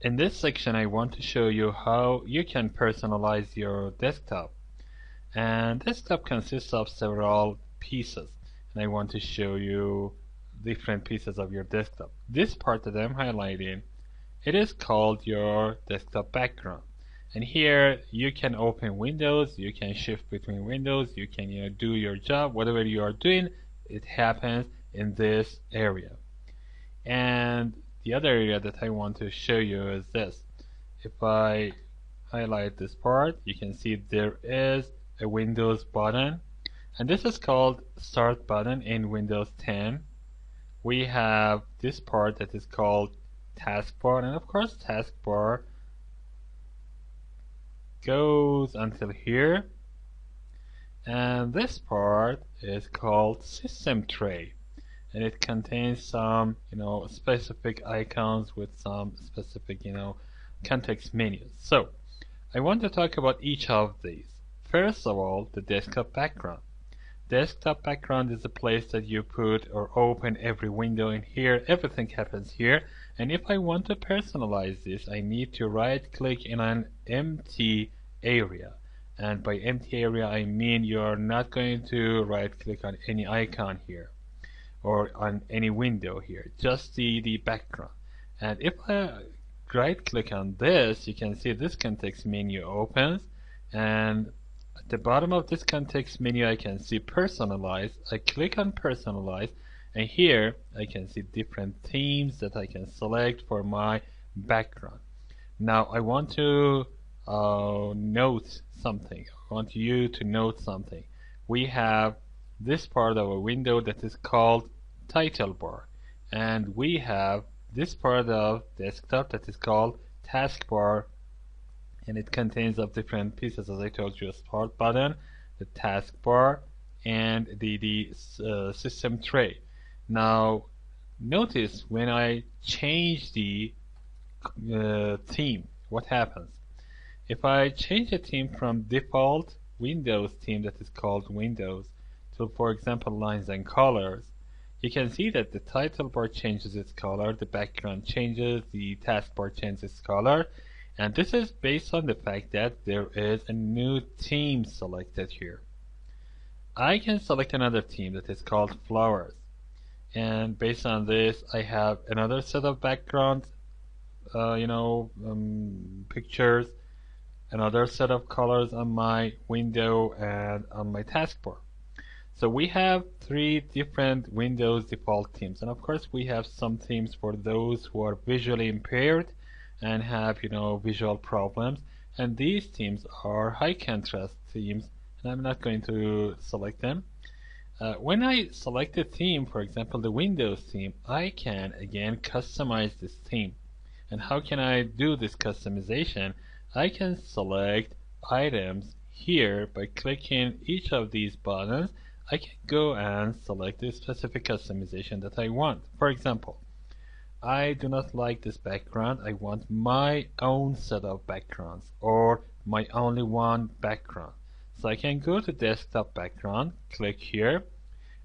In this section, I want to show you how you can personalize your desktop. And desktop consists of several pieces, and I want to show you different pieces of your desktop. This part that I'm highlighting, it is called your desktop background. And here you can open windows, you can shift between windows, you can do your job, whatever you are doing, it happens in this area. And the other area that I want to show you is this. If I highlight this part, you can see there is a Windows button, and this is called Start button in Windows 10. We have this part that is called Taskbar, and of course Taskbar goes until here, and this part is called System Tray, and it contains some specific icons with some specific context menus. So I want to talk about each of these. First of all, the desktop background. Desktop background is a place that you put or open every window in here. Everything happens here. And if I want to personalize this, I need to right click in an empty area. And by empty area, I mean you're not going to right click on any icon here or on any window here, just the background. And if I right click on this, you can see this context menu opens, and at the bottom of this context menu I can see personalize. I click on personalize, and here I can see different themes that I can select for my background. Now I want to note something. I want you to note something. We have this part of a window that is called title bar, and we have this part of desktop that is called taskbar, and it contains of different pieces, as I told you: a start button, the taskbar, and the system tray. Now notice when I change the theme, what happens? If I change a theme from default Windows theme that is called Windows to, for example, lines and colors, you can see that the title bar changes its color, the background changes, the taskbar changes its color, and this is based on the fact that there is a new theme selected here. I can select another theme that is called Flowers, and based on this I have another set of background pictures, another set of colors on my window and on my taskbar. So we have three different Windows default themes, and of course we have some themes for those who are visually impaired and have visual problems, and these themes are high contrast themes, and I'm not going to select them. When I select a theme, for example the Windows theme, I can again customize this theme. And how can I do this customization? I can select items here by clicking each of these buttons. I can go and select the specific customization that I want. For example, I do not like this background. I want my own set of backgrounds, or my only one background. So I can go to desktop background, click here.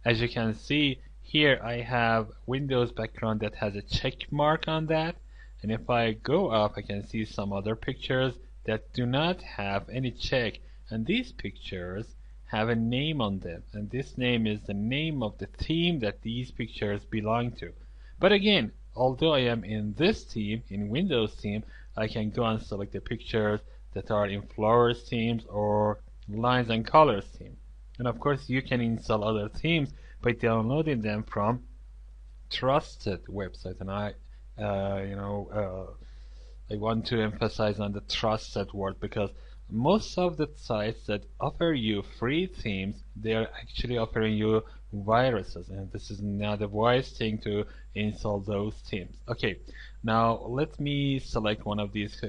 As you can see here, I have Windows background that has a check mark on that. And if I go up, I can see some other pictures that do not have any check, and these pictures have a name on them, and this name is the name of the theme that these pictures belong to. But again, although I am in this theme, in Windows theme, I can go and select the pictures that are in Flowers themes or Lines and Colors theme. And of course you can install other themes by downloading them from trusted websites, and I want to emphasize on the trusted word, because most of the sites that offer you free themes, they are actually offering you viruses, and this is not a wise thing to install those themes. Okay, now let me select one of these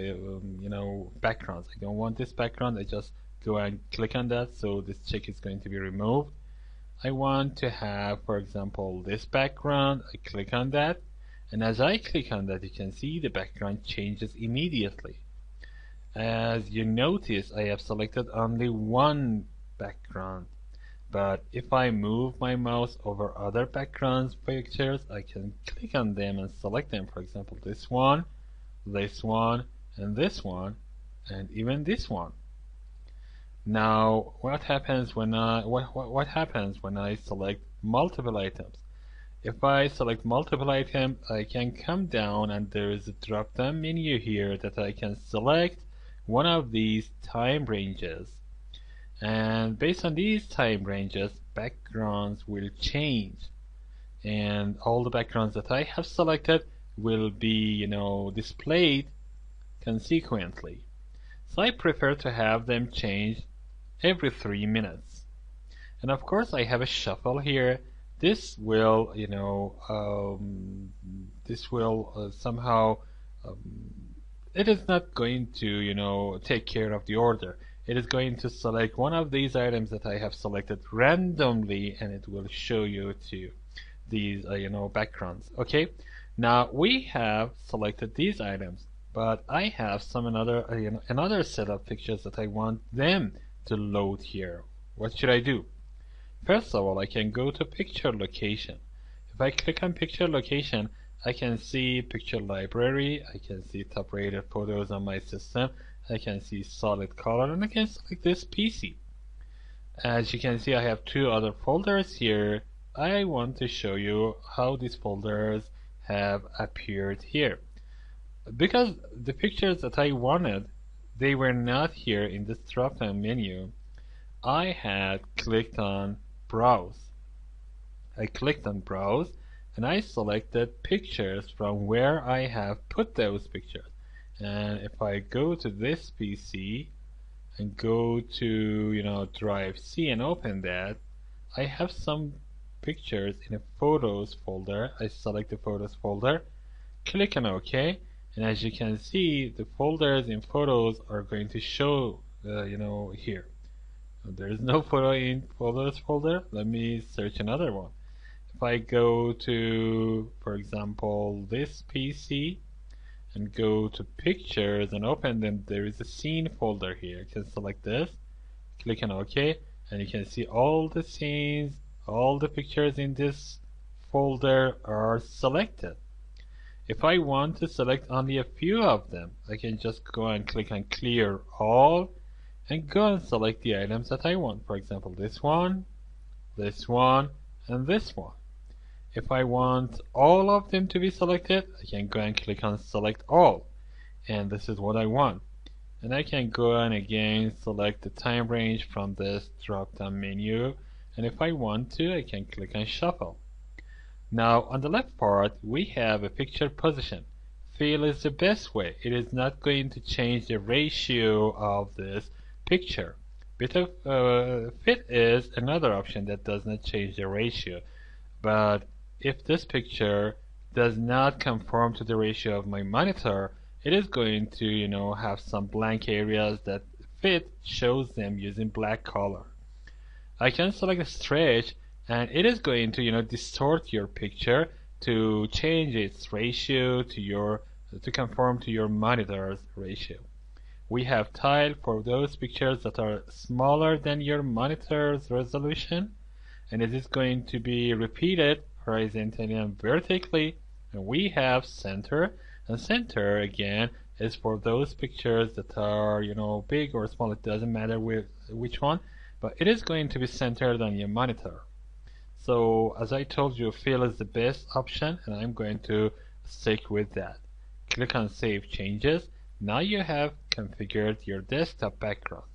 backgrounds. I don't want this background. I just go and click on that, so this check is going to be removed. I want to have, for example, this background. I click on that, and as I click on that, you can see the background changes immediately. As you notice, I have selected only one background, but if I move my mouse over other backgrounds pictures, I can click on them and select them. For example, this one, this one, and this one, and even this one. Now, what happens when I select multiple items? If I select multiple items, I can come down and there is a drop-down menu here that I can select one of these time ranges. And based on these time ranges, backgrounds will change. And all the backgrounds that I have selected will be, displayed consequently. So I prefer to have them change every 3 minutes. And of course I have a shuffle here. This will, somehow, it is not going to, take care of the order. It is going to select one of these items that I have selected randomly, and it will show you to these, backgrounds. Okay. Now we have selected these items, but I have another set of pictures that I want them to load here. What should I do? First of all, I can go to picture location. If I click on picture location, I can see picture library, I can see top rated photos on my system, I can see solid color, and I can select this PC. As you can see, I have two other folders here. I want to show you how these folders have appeared here. Because the pictures that I wanted, they were not here in this drop-down menu, I had clicked on Browse. I clicked on Browse and I selected pictures from where I have put those pictures. And if I go to this PC and go to Drive C and open that, I have some pictures in a Photos folder. I select the Photos folder, click on OK, and as you can see, the folders in Photos are going to show here. There is no photo in Photos folder. Let me search another one. If I go to, for example, this PC and go to Pictures and open them, there is a Scene folder here. You can select this, click on OK, and you can see all the scenes, all the pictures in this folder are selected. If I want to select only a few of them, I can just go and click on Clear All and go and select the items that I want. For example, this one, and this one. If I want all of them to be selected, I can go and click on Select All, and this is what I want. And I can go and again select the time range from this drop-down menu, and if I want to, I can click on Shuffle. Now on the left part, we have a picture position. Fill is the best way. It is not going to change the ratio of this picture. Fit is another option that does not change the ratio. But if this picture does not conform to the ratio of my monitor, it is going to have some blank areas that Fit shows them using black color. I can select a stretch, and it is going to distort your picture to change its ratio to conform to your monitor's ratio. We have tile for those pictures that are smaller than your monitor's resolution, and it is going to be repeated horizontally and vertically. And we have center, and center again is for those pictures that are big or small. It doesn't matter which one, but it is going to be centered on your monitor. So as I told you, fill is the best option, and I'm going to stick with that. Click on Save Changes. Now you have configured your desktop background.